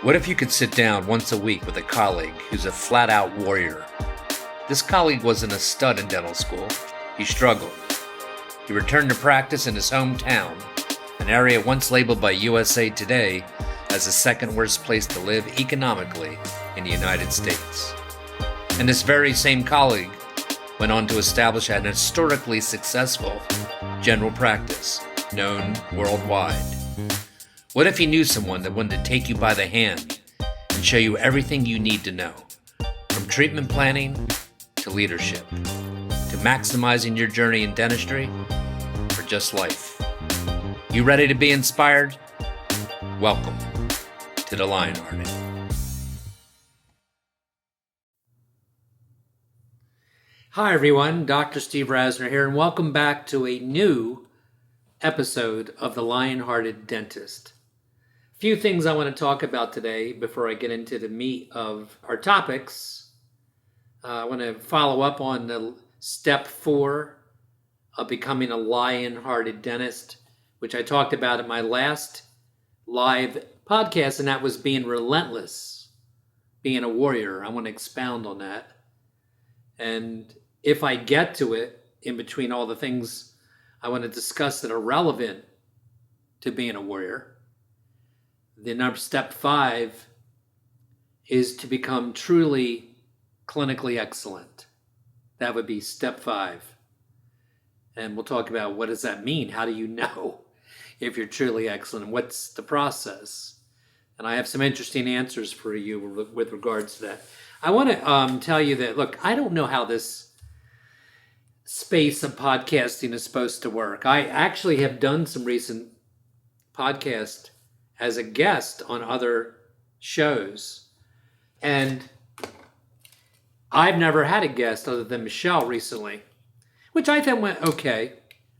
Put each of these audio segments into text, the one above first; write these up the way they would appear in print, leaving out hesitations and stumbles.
What if you could sit down once a week with a colleague who's a flat-out warrior? This colleague wasn't a stud in dental school. He struggled. He returned to practice in his hometown, an area once labeled by USA Today as the second worst place to live economically in the United States. And this very same colleague went on to establish an historically successful general practice known worldwide. What if you knew someone that wanted to take you by the hand and show you everything you need to know, from treatment planning to leadership, to maximizing your journey in dentistry, or just life? You ready to be inspired? Welcome to the Lionhearted. Hi everyone, Dr. Steve Rasner here, and welcome back to a new episode of the Lionhearted Dentist. A few things I want to talk about today before I get into the meat of our topics. I want to follow up on the step 4 of becoming a lion-hearted dentist, which I talked about in my last live podcast, and that was being relentless, being a warrior. I want to expound on that. And if I get to it, in between all the things I want to discuss that are relevant to being a warrior, the step 5 is to become truly clinically excellent. That would be step 5. And we'll talk about what does that mean? How do you know if you're truly excellent? And what's the process? And I have some interesting answers for you with regards to that. I want to tell you that, look, I don't know how this space of podcasting is supposed to work. I actually have done some recent podcasts as a guest on other shows. And I've never had a guest other than Michelle recently, which I thought went okay.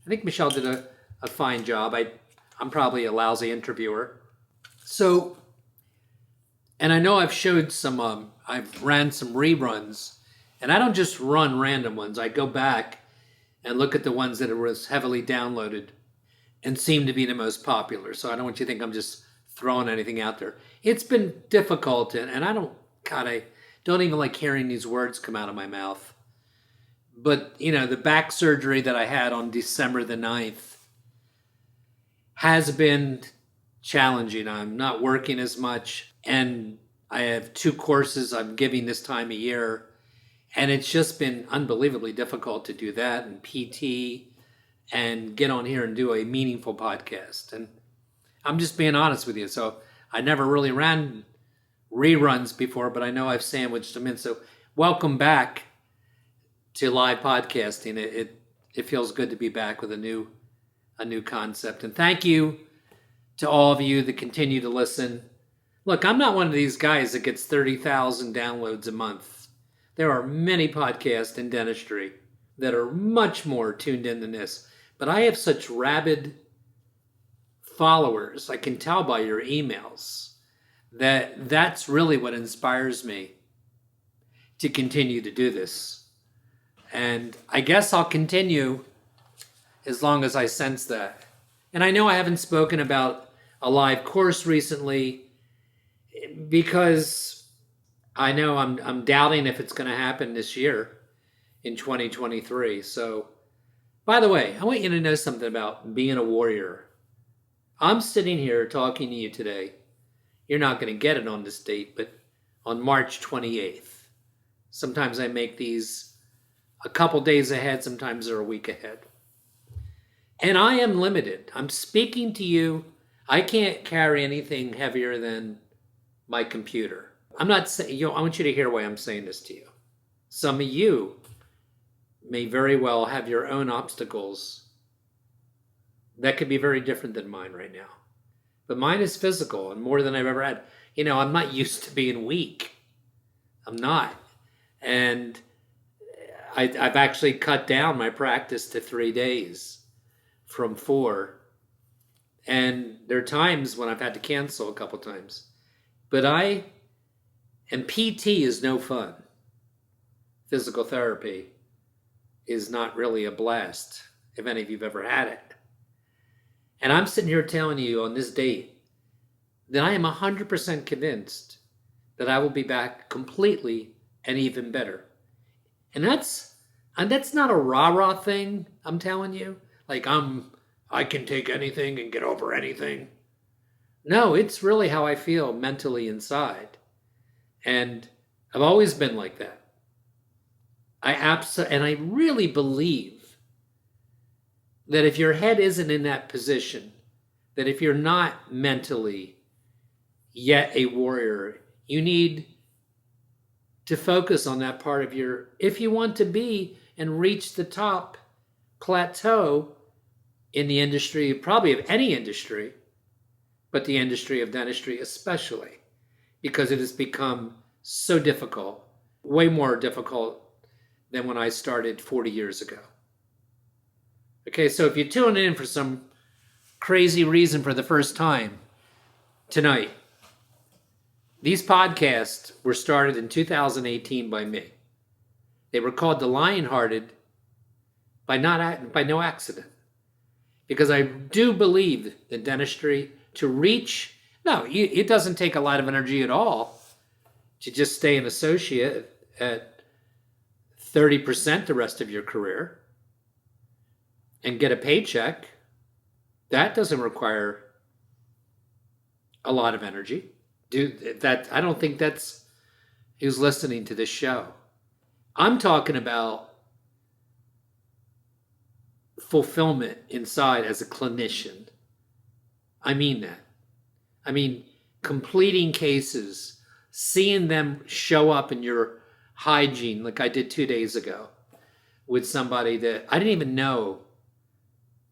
I think Michelle did a fine job. I'm probably a lousy interviewer. So, and I know I've showed some, I've ran some reruns, and I don't just run random ones. I go back and look at the ones that were heavily downloaded and seem to be the most popular. So I don't want you to think I'm just throwing anything out there. It's been difficult, and I don't even like hearing these words come out of my mouth. But, you know, the back surgery that I had on December the 9th has been challenging. I'm not working as much, and I have 2 courses I'm giving this time of year, and it's just been unbelievably difficult to do that and PT and get on here and do a meaningful podcast. And I'm just being honest with you. So I never really ran reruns before, but I know I've sandwiched them in. So welcome back to live podcasting. It feels good to be back with a new concept. And thank you to all of you that continue to listen. Look, I'm not one of these guys that gets 30,000 downloads a month. There are many podcasts in dentistry that are much more tuned in than this. But I have such rabid followers, I can tell by your emails, that's really what inspires me to continue to do this. And I guess I'll continue as long as I sense that. And I know I haven't spoken about a live course recently because I know I'm doubting if it's going to happen this year in 2023. So, by the way, I want you to know something about being a warrior. I'm sitting here talking to you today. You're not going to get it on this date, but on March 28th. Sometimes I make these a couple days ahead, sometimes they're a week ahead. And I am limited. I'm speaking to you. I can't carry anything heavier than my computer. I'm not saying, I want you to hear why I'm saying this to you. Some of you may very well have your own obstacles that could be very different than mine right now. But mine is physical and more than I've ever had. You know, I'm not used to being weak. I'm not. And I've actually cut down my practice to 3 days from 4. And there are times when I've had to cancel a couple times. But PT is no fun. Physical therapy is not really a blast, if any of you've ever had it. And I'm sitting here telling you on this date then I am 100% convinced that I will be back completely and even better. And that's not a rah-rah thing, I'm telling you. Like I can take anything and get over anything. No, it's really how I feel mentally inside. And I've always been like that. And I really believe that if your head isn't in that position, that if you're not mentally yet a warrior, you need to focus on that part of if you want to be and reach the top plateau in the industry, probably of any industry, but the industry of dentistry especially, because it has become so difficult, way more difficult than when I started 40 years ago. Okay, so if you tune in for some crazy reason for the first time tonight, these podcasts were started in 2018 by me. They were called the Lionhearted by no accident, because I do believe that dentistry it doesn't take a lot of energy at all to just stay an associate at 30% the rest of your career and get a paycheck. That doesn't require a lot of energy. I don't think that's who's listening to this show. I'm talking about fulfillment inside as a clinician. I mean that. I mean, completing cases, seeing them show up in your hygiene, like I did 2 days ago with somebody that I didn't even know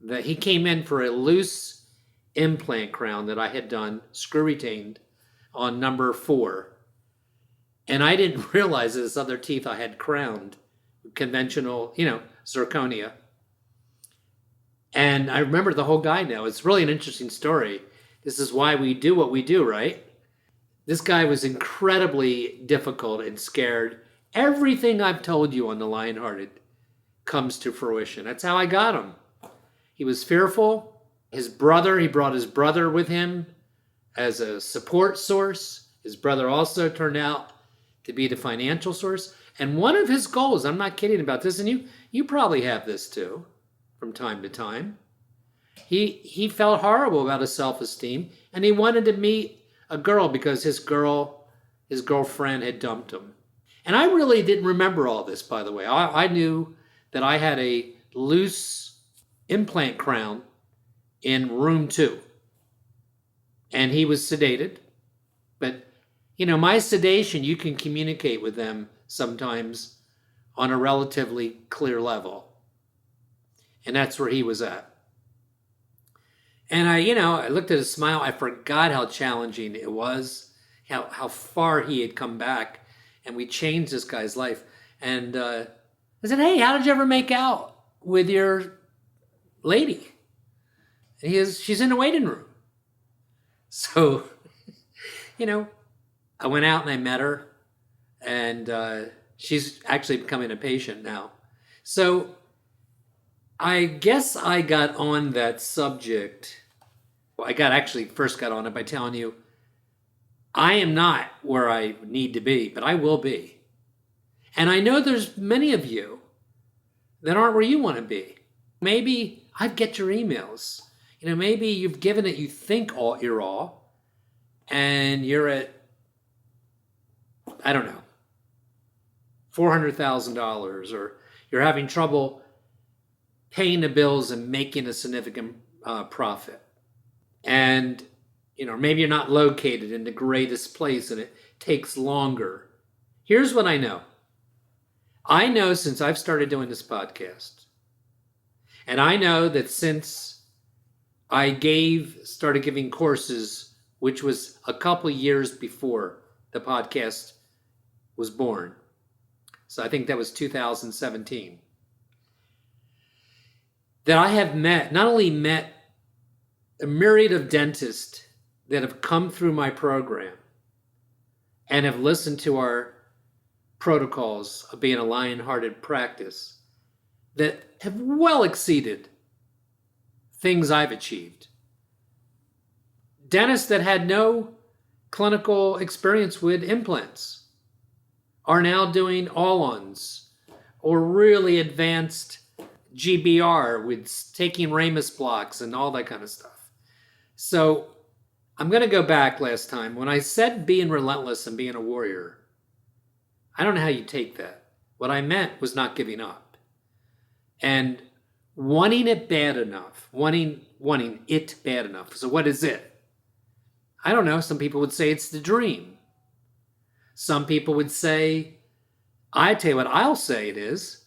that he came in for a loose implant crown that I had done, screw retained, on number 4. And I didn't realize that this other teeth I had crowned, conventional, zirconia. And I remember the whole guy now. It's really an interesting story. This is why we do what we do, right? This guy was incredibly difficult and scared. Everything I've told you on the Lionhearted comes to fruition. That's how I got him. He was fearful. He brought his brother with him as a support source. His brother also turned out to be the financial source. And one of his goals, I'm not kidding about this, and you probably have this too from time to time. He felt horrible about his self-esteem, and he wanted to meet a girl because his girlfriend had dumped him. And I really didn't remember all this, by the way. I knew that I had a loose implant crown in room 2. And he was sedated. But, my sedation, you can communicate with them sometimes on a relatively clear level. And that's where he was at. And I looked at his smile. I forgot how challenging it was, how far he had come back. And we changed this guy's life. And I said, hey, how did you ever make out with your lady? And she's in the waiting room. So, I went out and I met her. And she's actually becoming a patient now. So I guess I got on that subject. I first got on it by telling you, I am not where I need to be, but I will be. And I know there's many of you that aren't where you want to be. Maybe I get your emails. Maybe you've given it, you think you're all, and you're at, I don't know, $400,000, or you're having trouble paying the bills and making a significant profit. And, maybe you're not located in the greatest place and it takes longer. Here's what I know. I know since I've started doing this podcast, and I know that since I started giving courses, which was a couple years before the podcast was born. So I think that was 2017. That I have not only met a myriad of dentists that have come through my program and have listened to our protocols of being a Lionhearted practice that have well exceeded things I've achieved. Dentists that had no clinical experience with implants are now doing all-ons or really advanced GBR with taking Ramus blocks and all that kind of stuff. So I'm going to go back last time. When I said being relentless and being a warrior, I don't know how you take that. What I meant was not giving up. And wanting it bad enough. Wanting it bad enough. So what is it? I don't know. Some people would say it's the dream. Some people would say, I tell you what I'll say it is.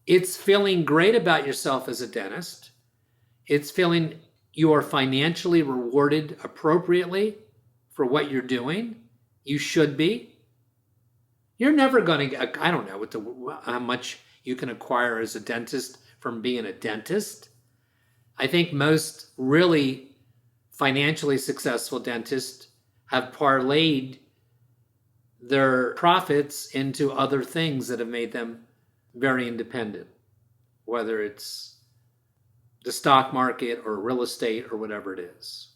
It's feeling great about yourself as a dentist. It's feeling you are financially rewarded appropriately for what you're doing. You should be. You're never going to, I don't know how much you can acquire as a dentist from being a dentist. I think most really financially successful dentists have parlayed their profits into other things that have made them very independent, whether it's the stock market or real estate or whatever it is.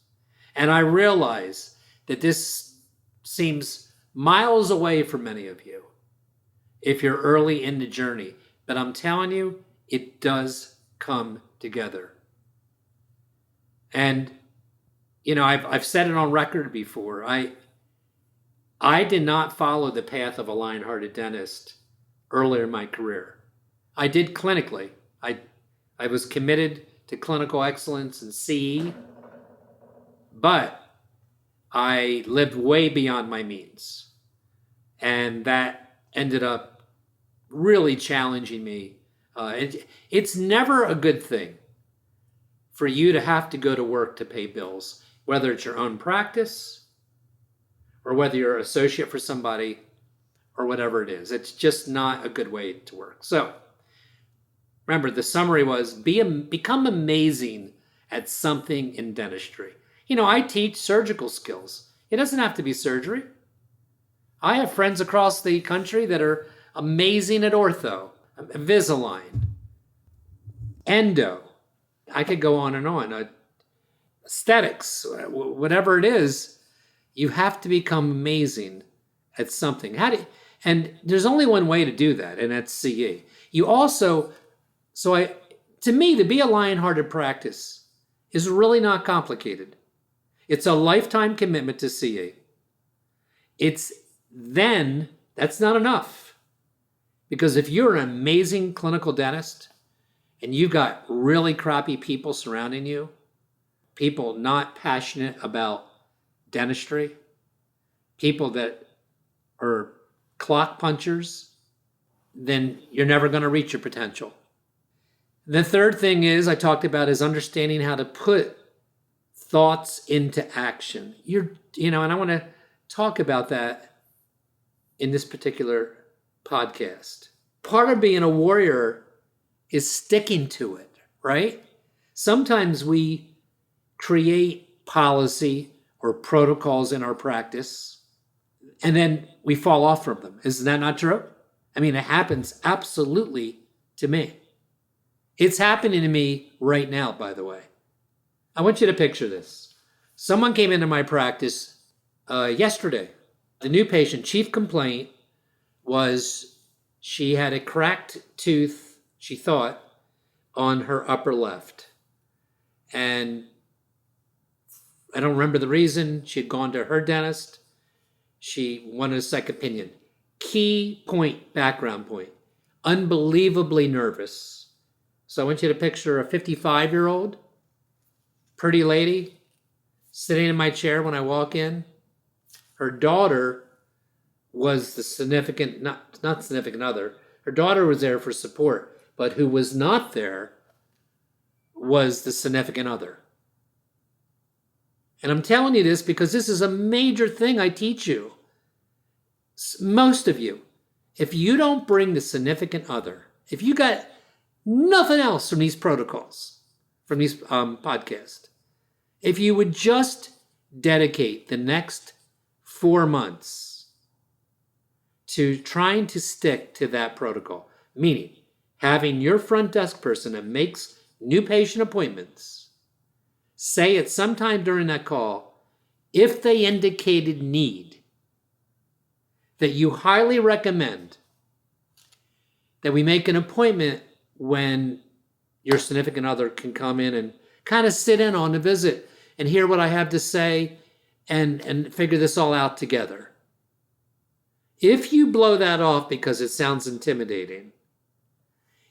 And I realize that this seems miles away from many of you if you're early in the journey, but I'm telling you, it does come together. And, you know, I've said it on record before. I did not follow the path of a Lionhearted dentist earlier in my career. I did clinically. I was committed to clinical excellence and CE, but I lived way beyond my means. And that ended up really challenging me. It's never a good thing for you to have to go to work to pay bills, whether it's your own practice or whether you're an associate for somebody or whatever it is. It's just not a good way to work. So remember, the summary was become amazing at something in dentistry. You know, I teach surgical skills. It doesn't have to be surgery. I have friends across the country that are amazing at ortho, Invisalign, endo. I could go on and on. Aesthetics, whatever it is, you have to become amazing at something. And there's only one way to do that, and that's CE. You also, to me, to be a Lionhearted practice is really not complicated. It's a lifetime commitment to CE. That's not enough. Because if you're an amazing clinical dentist and you've got really crappy people surrounding you, people not passionate about dentistry, people that are clock punchers, then you're never going to reach your potential. The third thing I talked about is understanding how to put thoughts into action. And I want to talk about that in this particular podcast. Part of being a warrior is sticking to it, right? Sometimes we create policy or protocols in our practice, and then we fall off from them. Isn't that not true? I mean, it happens absolutely to me. It's happening to me right now, by the way. I want you to picture this. Someone came into my practice yesterday. The new patient, chief complaint was she had a cracked tooth, she thought, on her upper left. And I don't remember the reason. She had gone to her dentist. She wanted a second opinion. Key point, background point. Unbelievably nervous. So I want you to picture a 55-year-old, pretty lady, sitting in my chair when I walk in. Her daughter was the significant, not significant other. Her daughter was there for support, but who was not there was the significant other. And I'm telling you this because this is a major thing I teach you. Most of you, if you don't bring the significant other, if you got nothing else from these protocols, from these podcasts, if you would just dedicate the next 4 months to trying to stick to that protocol, meaning having your front desk person that makes new patient appointments say at some time during that call, if they indicated need, that you highly recommend that we make an appointment when your significant other can come in and kind of sit in on the visit and hear what I have to say and figure this all out together. If you blow that off because it sounds intimidating,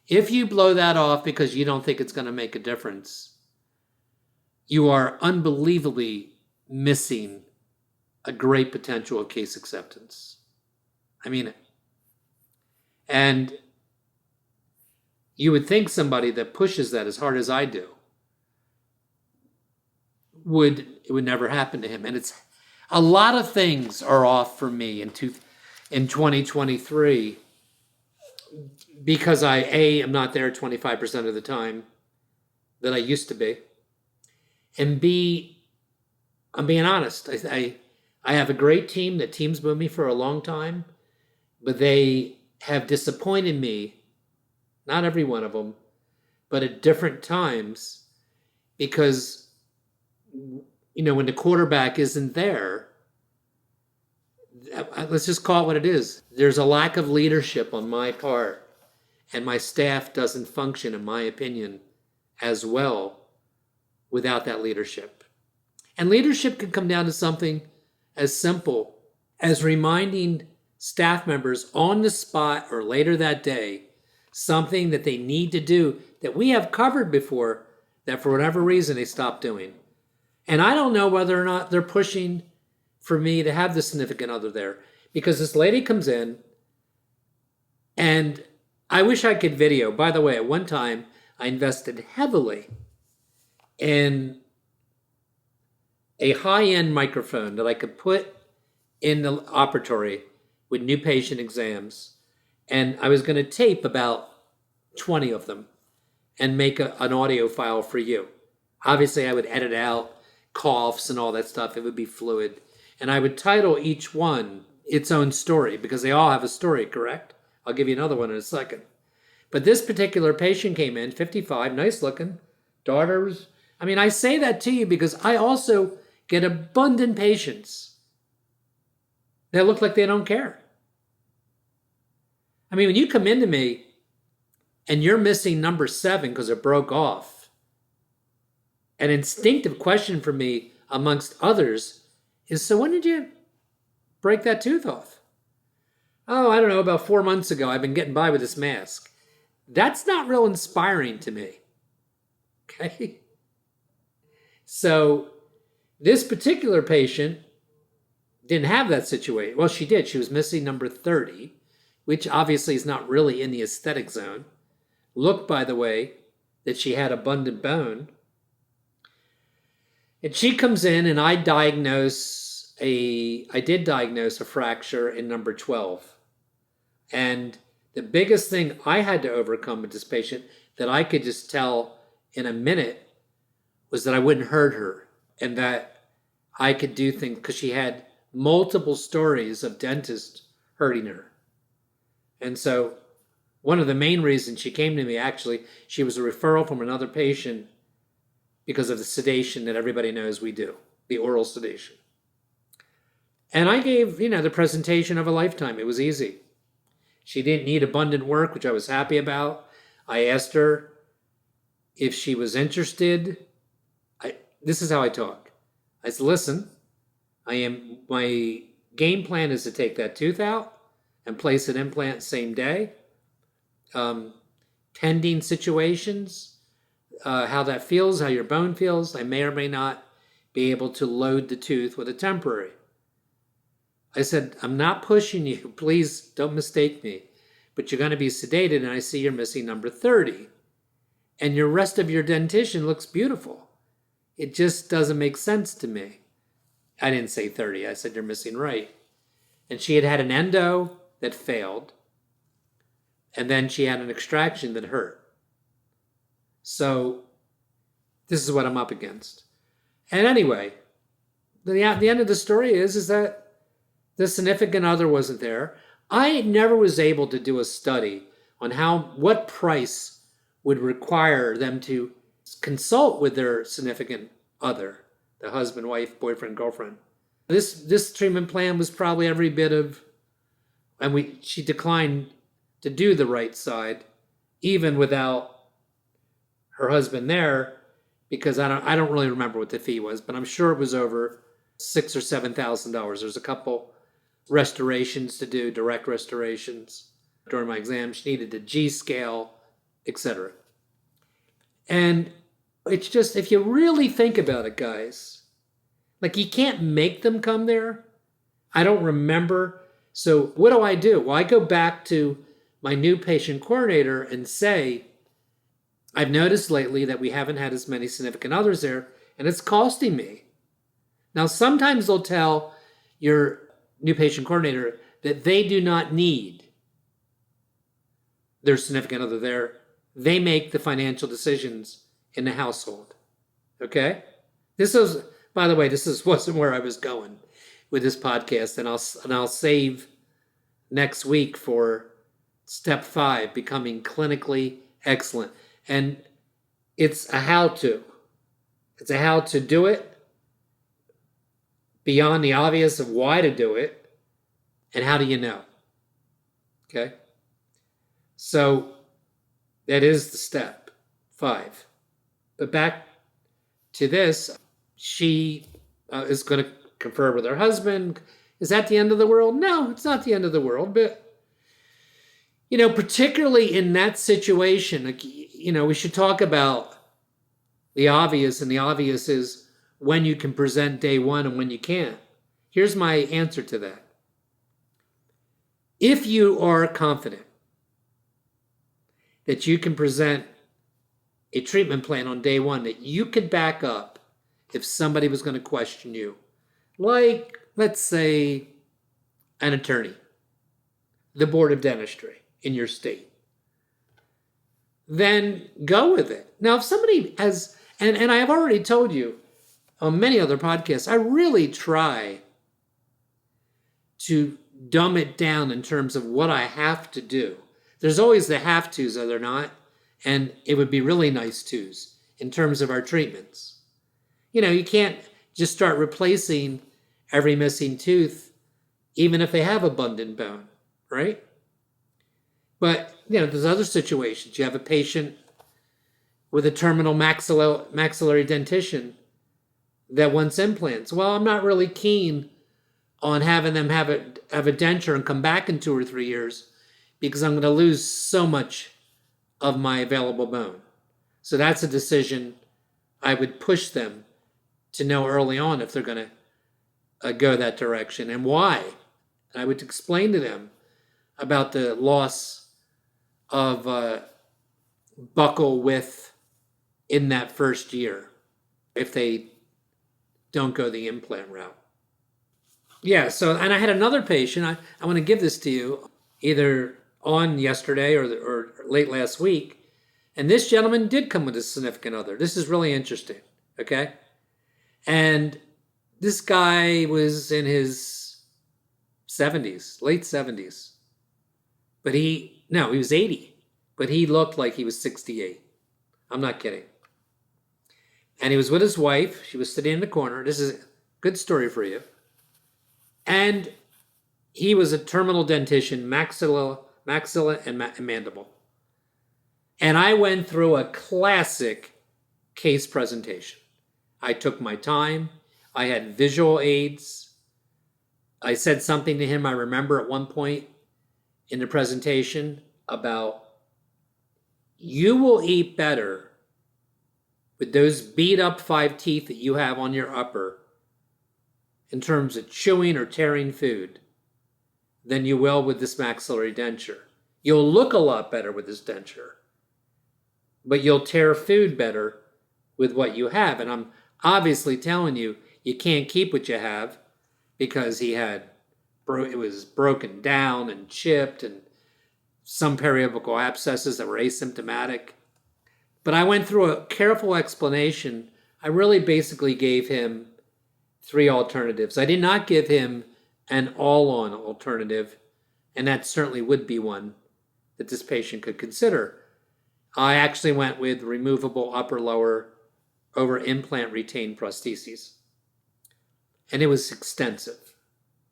if you blow that off because you don't think it's going to make a difference, you are unbelievably missing a great potential of case acceptance. I mean it. And you would think somebody that pushes that as hard as I do it would never happen to him. And it's a lot of things are off for me in 2023 because I am not there 25% of the time that I used to be, and B, I'm being honest. I have a great team that teams with me for a long time, but they have disappointed me. Not every one of them, but at different times, because, when the quarterback isn't there, let's just call it what it is. There's a lack of leadership on my part, and my staff doesn't function, in my opinion, as well without that leadership. And leadership can come down to something as simple as reminding staff members on the spot or later that day something that they need to do that we have covered before that for whatever reason they stopped doing. And I don't know whether or not they're pushing for me to have the significant other there, because this lady comes in, and I wish I could video. By the way, at one time I invested heavily in a high-end microphone that I could put in the operatory with new patient exams, and I was going to tape about 20 of them and make an audio file for you. Obviously, I would edit out coughs and all that stuff. It would be fluid. And I would title each one its own story, because they all have a story, correct? I'll give you another one in a second. But this particular patient came in, 55, nice looking, daughters. I say that to you because I also get abundant patients that look like they don't care. When you come into me and you're missing number 7 because it broke off, an instinctive question for me, amongst others, is, so when did you break that tooth off? Oh, I don't know, about 4 months ago. I've been getting by with this mask. That's not real inspiring to me. Okay? So this particular patient didn't have that situation. Well, she did. She was missing number 30, which obviously is not really in the aesthetic zone. Look, by the way, that she had abundant bone. And she comes in, and I did diagnose a fracture in number 12. And the biggest thing I had to overcome with this patient that I could just tell in a minute was that I wouldn't hurt her, and that I could do things, because she had multiple stories of dentists hurting her. And so one of the main reasons she came to me, actually, she was a referral from another patient because of the sedation that everybody knows we do, the oral sedation. And I gave, the presentation of a lifetime. It was easy. She didn't need abundant work, which I was happy about. I asked her if she was interested. This is how I talk. I said, listen, my game plan is to take that tooth out and place an implant same day. Pending situations, how that feels, how your bone feels. I may or may not be able to load the tooth with a temporary. I said, I'm not pushing you. Please don't mistake me. But you're going to be sedated, and I see you're missing number 30. And your rest of your dentition looks beautiful. It just doesn't make sense to me. I didn't say 30. I said, you're missing right. And she had an endo that failed. And then she had an extraction that hurt. So this is what I'm up against. And anyway, the end of the story is that the significant other wasn't there. I never was able to do a study on what price would require them to consult with their significant other, the husband, wife, boyfriend, girlfriend, This treatment plan was probably every bit of, and she declined to do the right side, even without her husband there, because I don't really remember what the fee was, but I'm sure it was over $6,000 or $7,000. There's a couple restorations to do, direct restorations during my exam. She needed a G scale, etc. And it's just, if you really think about it, guys, like, you can't make them come there. I don't remember. So what do? Well, I go back to my new patient coordinator and say, I've noticed lately that we haven't had as many significant others there, and it's costing me. Now, sometimes they'll tell your new patient coordinator that they do not need their significant other there. They make the financial decisions in the household. Okay? By the way, wasn't where I was going with this podcast, and I'll save next week for step 5, becoming clinically excellent. And it's a how-to. It's a how to do it beyond the obvious of why to do it, and how do you know? Okay? So that is the step 5. But back to this, she is going to confer with her husband. Is that the end of the world? No, it's not the end of the world. But, particularly in that situation, we should talk about the obvious, and the obvious is when you can present day 1 and when you can't. Here's my answer to that. If you are confident that you can present a treatment plan on day 1 that you could back up if somebody was going to question you, like, let's say, an attorney, the board of dentistry in your state, then go with it. Now, if somebody has, and I have already told you on many other podcasts, I really try to dumb it down in terms of what I have to do. There's always the have tos, are there not? And it would be really nice tos in terms of our treatments. You can't just start replacing every missing tooth, even if they have abundant bone, right? But, there's other situations. You have a patient with a terminal maxillary dentition that wants implants. Well, I'm not really keen on having them have a denture and come back in 2 or 3 years, because I'm going to lose so much of my available bone. So that's a decision I would push them to know early on if they're going to go that direction and why. And I would explain to them about the loss of buccal width in that first year if they don't go the implant route. Yeah, so, and I had another patient, I want to give this to you, either on yesterday or late last week, and this gentleman did come with a significant other. This is really interesting, okay? And this guy was in his 70s, late 70s. But he was 80, but he looked like he was 68. I'm not kidding. And he was with his wife. She was sitting in the corner. This is a good story for you. And he was a terminal dentition, maxilla and mandible. And I went through a classic case presentation. I took my time. I had visual aids. I said something to him, I remember at one point in the presentation, about, you will eat better with those beat up 5 teeth that you have on your upper in terms of chewing or tearing food than you will with this maxillary denture. You'll look a lot better with this denture, but you'll tear food better with what you have. And I'm obviously telling you, you can't keep what you have, because it was broken down and chipped, and some periapical abscesses that were asymptomatic. But I went through a careful explanation. I really basically gave him 3 alternatives. I did not give him an all-on alternative, and that certainly would be one that this patient could consider. I actually went with removable upper-lower over implant retained prostheses. And it was extensive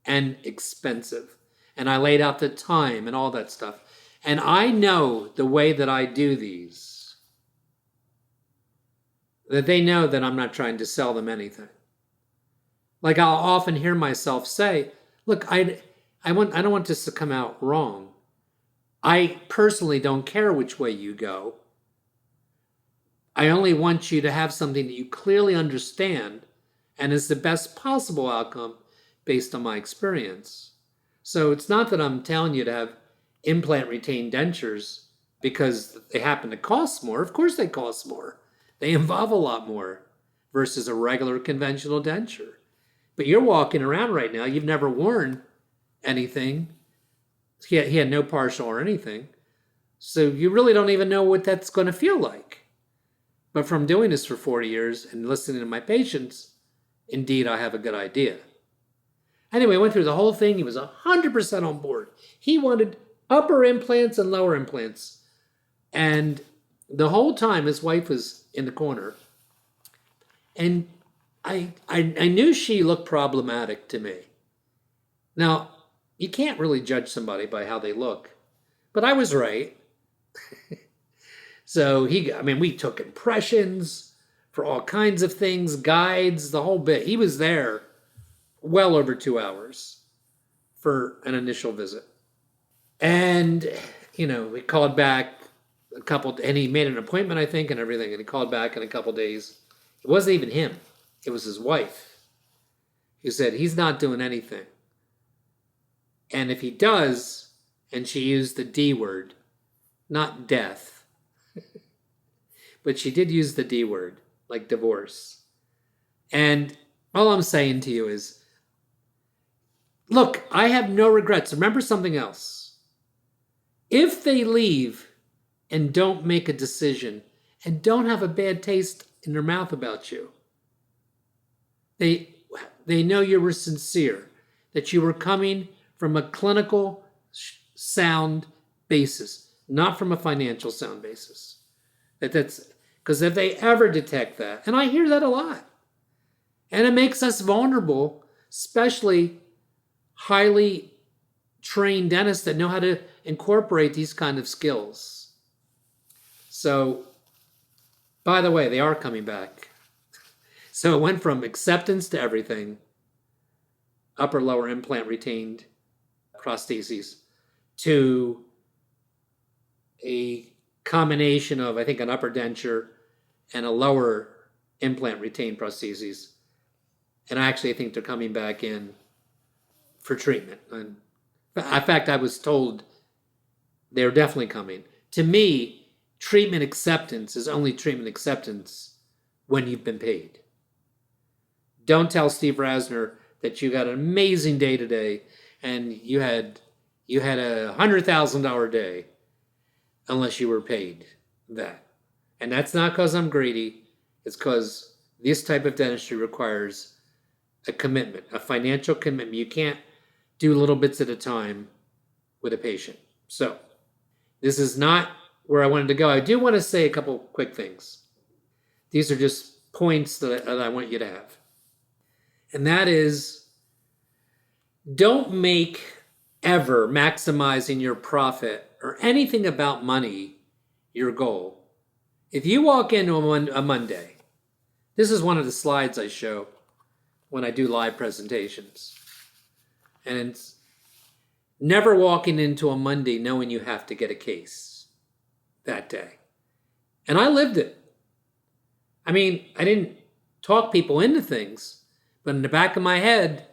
and expensive. And I laid out the time and all that stuff. And I know the way that I do these, that they know that I'm not trying to sell them anything. Like I'll often hear myself say, look, I don't want this to come out wrong. I personally don't care which way you go. I only want you to have something that you clearly understand and is the best possible outcome based on my experience. So it's not that I'm telling you to have implant retained dentures because they happen to cost more. Of course they cost more. They involve a lot more versus a regular conventional denture. But you're walking around right now, you've never worn anything. He had no partial or anything. So you really don't even know what that's going to feel like. But from doing this for 40 years and listening to my patients, indeed, I have a good idea. Anyway, I went through the whole thing. He was 100% on board. He wanted upper implants and lower implants. And the whole time, his wife was in the corner. And I knew she looked problematic to me. Now, you can't really judge somebody by how they look. But I was right. So we took impressions for all kinds of things, guides, the whole bit. He was there well over 2 hours for an initial visit. And, we called back and he made an appointment, I think, and everything. And he called back in a couple days. It wasn't even him. It was his wife. He said, he's not doing anything. And if he does, and she used the D word, not death, but she did use the D word, like divorce. And all I'm saying to you is, look, I have no regrets. Remember something else. If they leave and don't make a decision and don't have a bad taste in their mouth about you, they know you were sincere, that you were coming from a clinical sound basis, not from a financial sound basis. That's because if they ever detect that, and I hear that a lot, and it makes us vulnerable, especially highly trained dentists that know how to incorporate these kind of skills. So, by the way, they are coming back. So it went from acceptance to everything, upper lower implant retained prostheses, to a combination of, I think, an upper denture and a lower implant retained prostheses. And I think they're coming back in for treatment. And in fact, I was told they're definitely coming. To me, treatment acceptance is only treatment acceptance when you've been paid. Don't tell Steve Rasner that you got an amazing day today and you had a $100,000 day unless you were paid that. And that's not because I'm greedy. It's because this type of dentistry requires a commitment, a financial commitment. You can't do little bits at a time with a patient. So this is not where I wanted to go. I do want to say a couple quick things. These are just points that I want you to have. And that is, don't make ever maximizing your profit or anything about money your goal. If you walk into a Monday, this is one of the slides I show when I do live presentations. And it's never walking into a Monday knowing you have to get a case that day. And I lived it. I didn't talk people into things, but in the back of my head,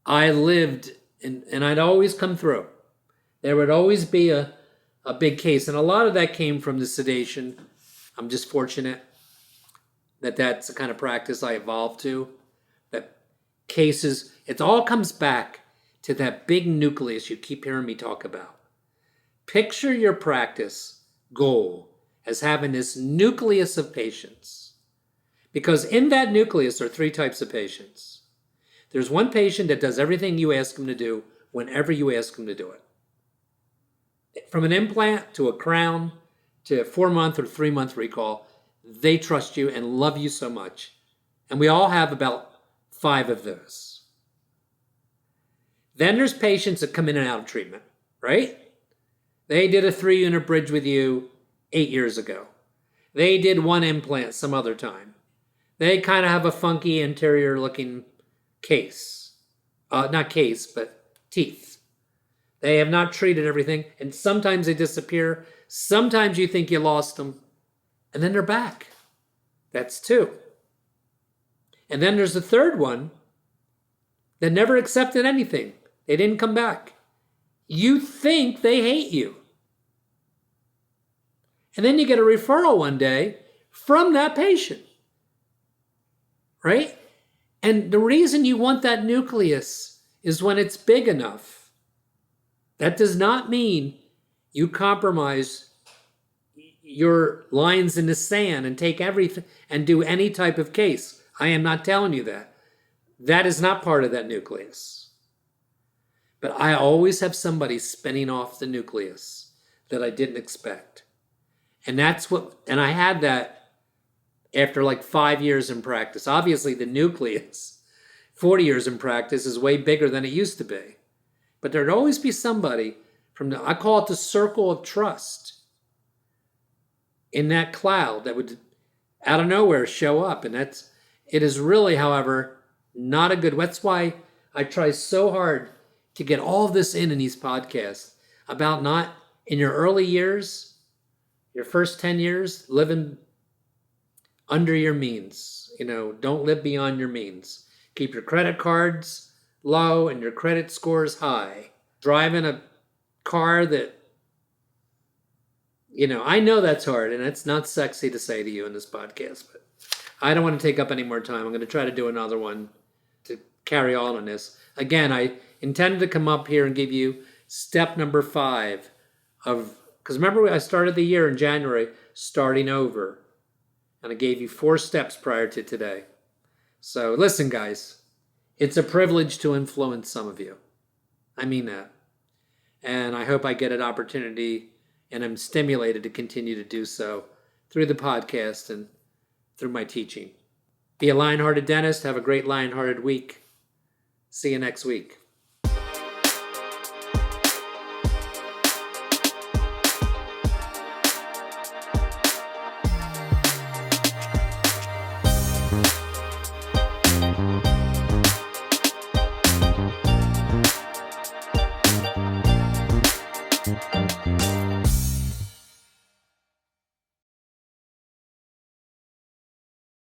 I lived and I'd always come through. There would always be a big case. And a lot of that came from the sedation. I'm just fortunate that that's the kind of practice I evolved to. That cases, it all comes back to that big nucleus you keep hearing me talk about. Picture your practice goal as having this nucleus of patients. Because in that nucleus are 3 types of patients. There's one patient that does everything you ask him to do whenever you ask him to do it. From an implant to a crown to a 4-month or 3-month recall, they trust you and love you so much. And we all have about 5 of those. Then there's patients that come in and out of treatment, right? They did a 3-unit bridge with you 8 years ago. They did 1 implant some other time. They kind of have a funky anterior looking case. Not case, but teeth. They have not treated everything, and sometimes they disappear. Sometimes you think you lost them, and then they're back. That's 2. And then there's the 3rd one that never accepted anything. They didn't come back. You think they hate you. And then you get a referral one day from that patient, right? And the reason you want that nucleus is when it's big enough. That does not mean you compromise your lines in the sand and take everything and do any type of case. I am not telling you that. That is not part of that nucleus. But I always have somebody spinning off the nucleus that I didn't expect. And I had that after like 5 years in practice. Obviously, the nucleus, 40 years in practice, is way bigger than it used to be. But there'd always be somebody I call it the circle of trust, in that cloud that would out of nowhere show up. And it is really, however, not a good, that's why I try so hard to get all of this in these podcasts about not in your early years, your first 10 years, living under your means. Don't live beyond your means. Keep your credit cards low and your credit scores high. Driving a car that, I know that's hard and it's not sexy to say to you in this podcast, but I don't want to take up any more time. I'm going to try to do another one to carry on this. Again, I intended to come up here and give you step number 5 because remember I started the year in January starting over, and I gave you 4 steps prior to today. So listen, guys, it's a privilege to influence some of you. I mean that. And I hope I get an opportunity and I'm stimulated to continue to do so through the podcast and through my teaching. Be a Lionhearted dentist. Have a great Lionhearted week. See you next week.